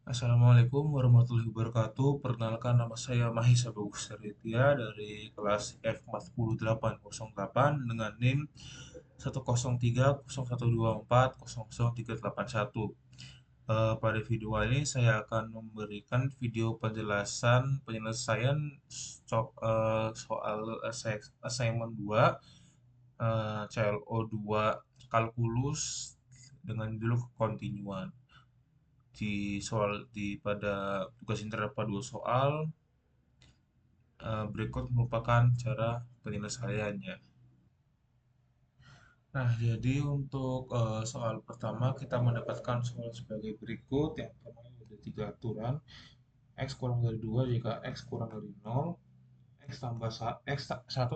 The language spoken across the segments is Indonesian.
Assalamualaikum warahmatullahi wabarakatuh. Perkenalkan nama saya Mahisa Bagus Saritia dari kelas F40808 dengan NIM 10301240031. Pada video ini saya akan memberikan video penjelasan penyelesaian soal assignment 2 CLO 2 kalkulus dengan judul kekontinuan. Pada tugas ini terdapat dua soal. Berikut merupakan cara penyelesaiannya. Nah, jadi untuk soal pertama kita mendapatkan soal sebagai berikut. Yang pertama ada tiga aturan. X kurang dari 2 jika X kurang dari 0. X 1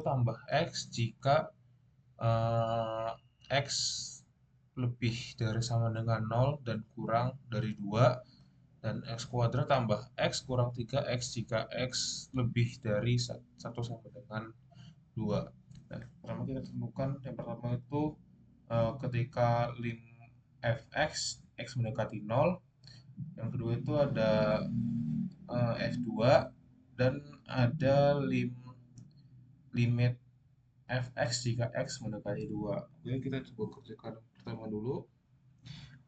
tambah X jika eh, X lebih dari sama dengan 0 dan kurang dari 2, dan X kuadrat tambah X kurang 3X jika X lebih dari 1 sama dengan 2. Nah, pertama kita temukan yang pertama itu ketika lim fx x mendekati 0. Yang kedua itu ada f2 dan ada limit fx jika x mendekati 2. Oke, kita coba kerjakan pertama dulu.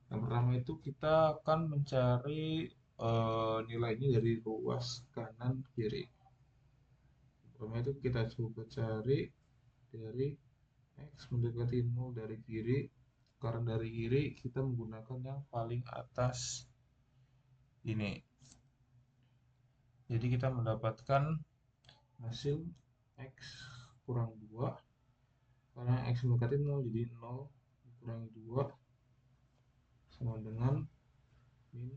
Yang pertama itu kita akan mencari nilainya dari ruas kanan kiri. Pertama itu kita coba cari dari X mendekati 0 dari kiri. Karena dari kiri kita menggunakan yang paling atas ini. Jadi kita mendapatkan hasil X kurang 2. Karena X mendekati 0 jadi 0 dikurangi 2 sama dengan min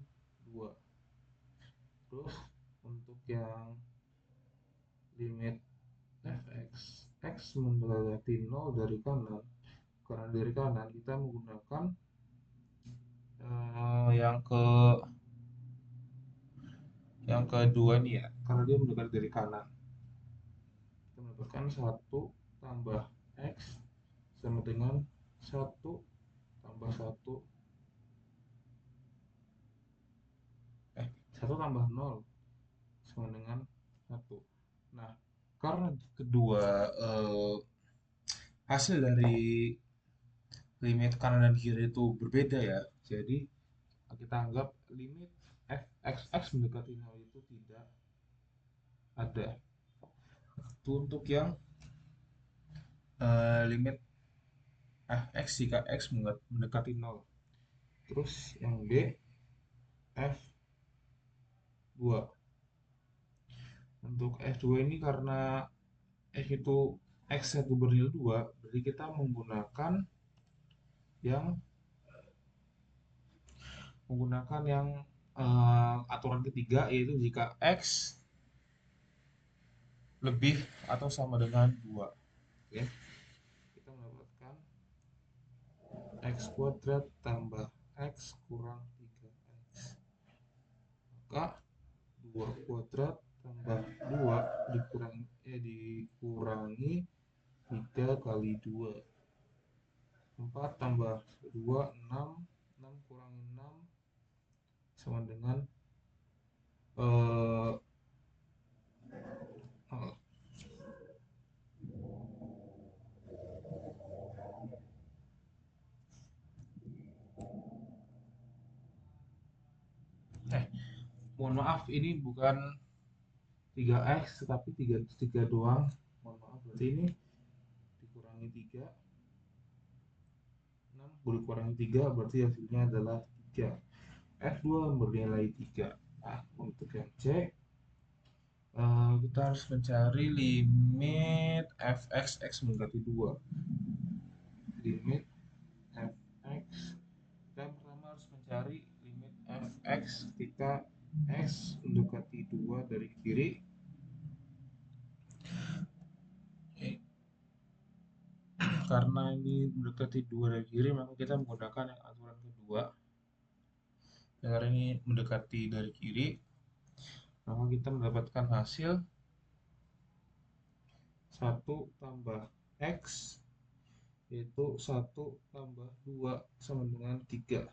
2. Terus untuk yang limit fx x mendekati 0 dari kanan, karena dari kanan kita menggunakan yang kedua nih ya, karena dia mendekati dari kanan, kita mendapatkan 1 tambah x sama dengan 1 tambah 1 1 tambah 0 sama dengan 1. Nah, karena kedua hasil dari limit kanan dan kiri itu berbeda ya, jadi kita anggap limit fx mendekati 0 itu tidak ada. Itu untuk yang limit fx jika x mendekati 0. Terus yang B f2. Untuk f2 ini karena x itu x1 bernilai 2, berarti kita yang menggunakan yang aturan ketiga, yaitu jika x lebih atau sama dengan 2. Oke. Kita mendapatkan x kuadrat tambah x kurang 3x. Maka 2 kuadrat tambah 2 dikurangi 3 kali 2. 4 tambah 2 6. 6 kurangi 6 sama dengan eh, 0. Mohon maaf, ini bukan 3x tetapi 3 doang. Mohon maaf, berarti ini dikurangi 3. 6 dikurangi 3 berarti hasilnya adalah 3. F2 bernilai 3. Nah, untuk yang C kita harus mencari limit fx x mendekati 2. Limit fx, dan pertama harus mencari limit fx ketika x mendekati 2 dari kiri. Karena ini mendekati 2 dari kiri, maka kita menggunakan yang aturan kedua. Karena ini mendekati dari kiri, maka kita mendapatkan hasil 1 tambah x, yaitu 1 tambah 2 sama dengan 3.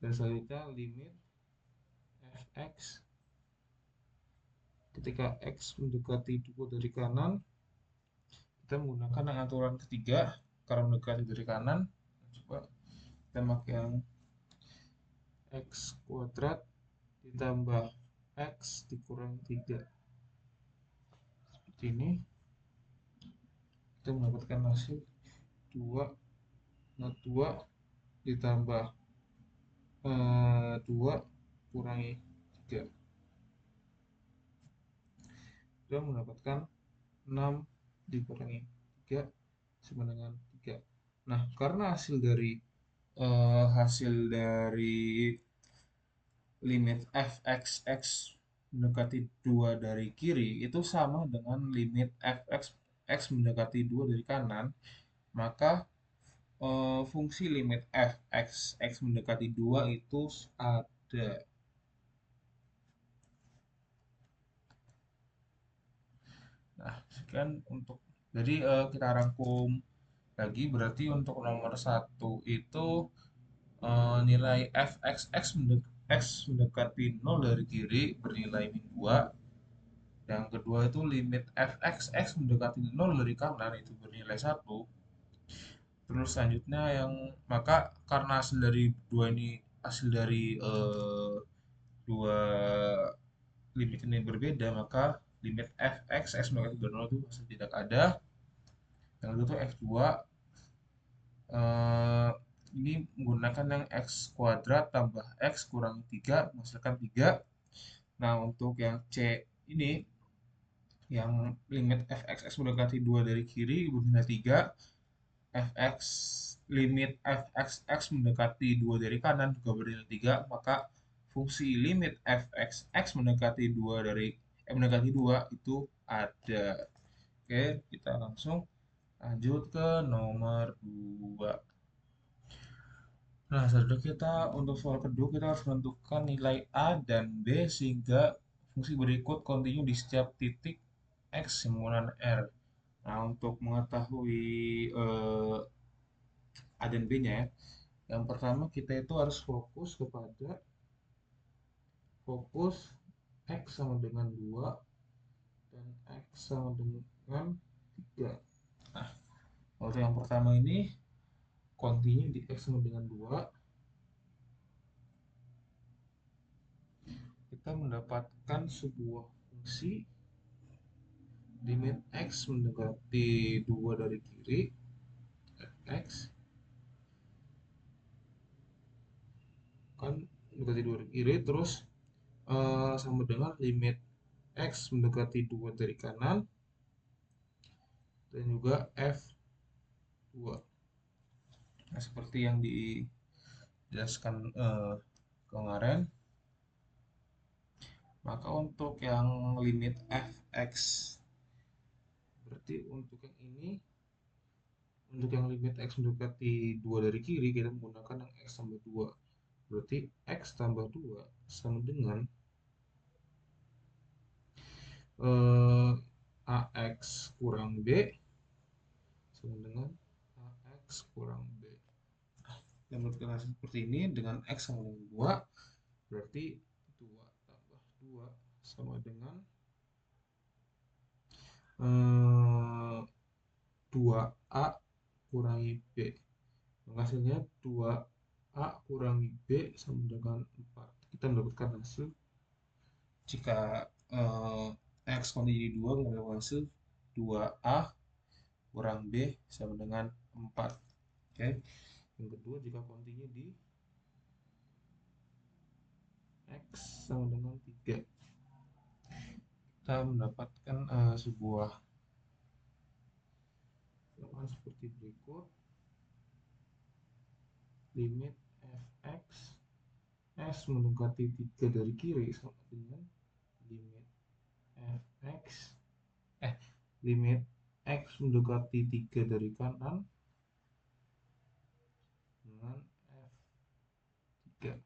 Dan selanjutnya limit fx ketika x mendekati 2 dari kanan, kita menggunakan yang aturan ketiga karena mendekati dari kanan. Coba kita pakai yang x kuadrat ditambah x dikurang 3 seperti ini, kita mendapatkan hasil 2 ditambah 2 kurangi 3, kita mendapatkan 6 dikurangi 3 sama dengan 3. Nah, karena hasil dari limit fx mendekati 2 dari kiri itu sama dengan limit fx mendekati 2 dari kanan, maka fungsi limit fx mendekati 2 itu ada. Nah, sekian untuk jadi kita rangkum lagi, berarti untuk nomor satu itu nilai x mendekati 0 dari kiri bernilai min 2. Yang kedua itu limit fx mendekati 0 dari kanan itu bernilai 1. Terus selanjutnya yang maka karena hasil dari dua ini hasil dari dua limit ini berbeda, maka limit fx mendekati 0 itu masih tidak ada. Yang kedua itu f2 eh, ini menggunakan yang x kuadrat tambah x kurang 3 menghasilkan 3. Nah, untuk yang C ini yang limit fx mendekati 2 dari kiri bernilai 3, fx limit fx mendekati 2 dari kanan juga bernilai 3, maka fungsi limit fx mendekati 2 mendekati 2 itu ada. Oke, kita langsung lanjut ke nomor 2. Nah, selanjutnya kita untuk soal kedua kita harus menentukan nilai A dan B sehingga fungsi berikut kontinu di setiap titik X yang menggunakan R. Nah, untuk mengetahui A dan B-nya ya, yang pertama kita itu harus fokus X sama dengan 2 dan X sama dengan 3. Nah, untuk yang pertama ini kontinu di X sama dengan 2, kita mendapatkan sebuah fungsi limit x mendekati 2 dari kiri x kan mendekati 2 dari kiri, terus sama dengan limit x mendekati 2 dari kanan dan juga f2. Nah, seperti yang dijelaskan kemarin, maka untuk yang limit fx berarti untuk yang ini, untuk yang limit x mendekati 2 dari kiri kita menggunakan yang x tambah 2, berarti x tambah 2 sama dengan AX kurang B sama dengan AX kurang B. Yang berarti seperti ini dengan X sama dengan 2, berarti 2 tambah 2 sama dengan 2A kurangi B. Hasilnya 2A kurangi B sama dengan 4. Kita mendapatkan hasil jika X kontinu 2, kita mendapatkan hasil 2A kurang B sama dengan 4. Oke. Yang kedua, jika kontinu di X sama dengan 3, kita mendapatkan sebuah ramalan seperti berikut. Limit fx s mendekati 3 dari kiri sama dengan limit fx limit x mendekati 3 dari kanan dengan f3.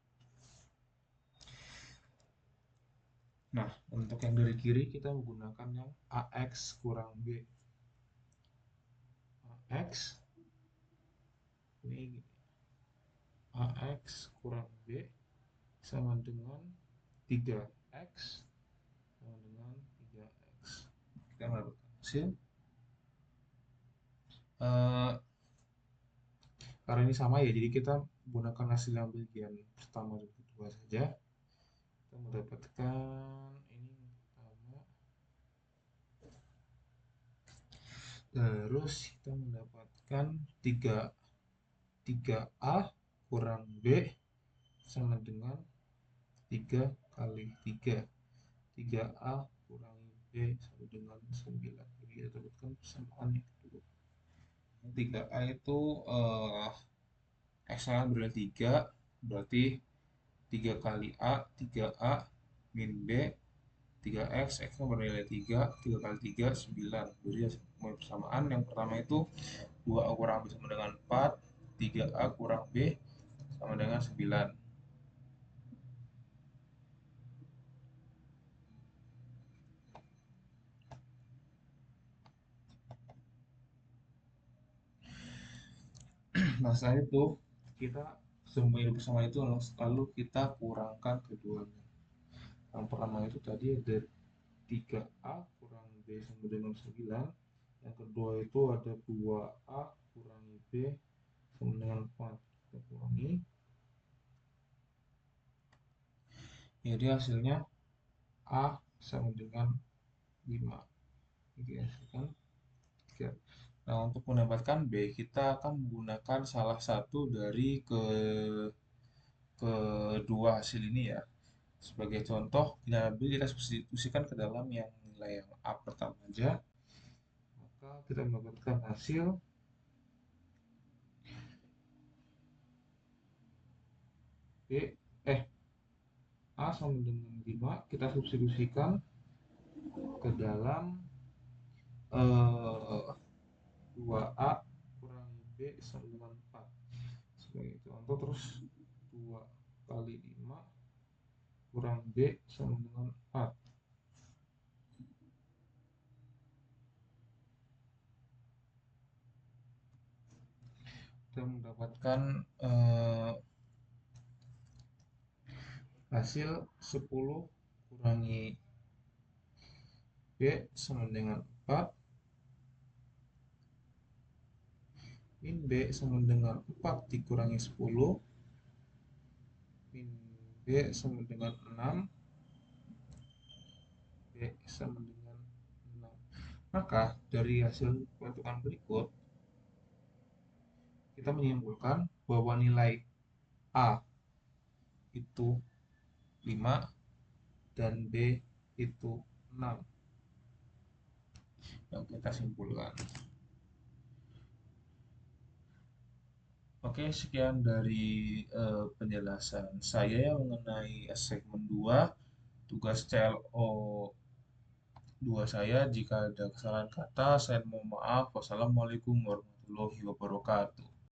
Nah, untuk yang dari kiri kita menggunakan yang ax kurang b. Ax ini ax kurang b sama dengan 3x sama dengan 3x. Kita mendapatkan hasil. Eh, karena ini sama ya, jadi kita gunakan hasil yang bagian pertama dan kedua saja. Kita mendapatkan ini yang pertama. Terus kita mendapatkan 3a kurang b sama dengan 3 kali 3. 3a kurangi b sama dengan 9. Jadi kita dapatkan persamaan yang kedua. 3a itu x-nya bernilai 3, berarti 3 kali a, 3a min b, 3x, x-nya bernilai 3, 3 kali 3, 9. Jadi persamaan yang pertama itu 2a kurang b sama dengan 4, 3a kurang b sama dengan 9. Nah, setelah itu kita semua ini bersama itu lalu kita kurangkan keduanya. Yang pertama itu tadi ada 3a kurang b sama dengan 9. Yang kedua itu ada 2a kurangi b sama dengan 4. Kita kurangi. Jadi hasilnya a sama dengan 5. Jadi hasilkan 3. Nah, untuk mendapatkan b, kita akan menggunakan salah satu dari kedua hasil ini ya. Sebagai contoh, kita substitusikan ke dalam yang nilai yang A pertama aja, maka kita mendapatkan hasil B, A sama dengan 5, kita substitusikan ke dalam 2A kurangi B sama dengan 4. Sebagai contoh, terus 2 kali 5 kurang B sama dengan 4. Kita mendapatkan hasil 10 kurangi B sama dengan 4 min B sama dengan 4 dikurangi 10 min B sama dengan 6 B sama dengan 6. Maka dari hasil perhitungan berikut kita menyimpulkan bahwa nilai A itu 5 dan B itu 6 yang kita simpulkan. Oke, sekian dari penjelasan saya mengenai segmen 2 tugas CLO 2 saya. Jika ada kesalahan kata, saya mohon maaf. Wassalamualaikum warahmatullahi wabarakatuh.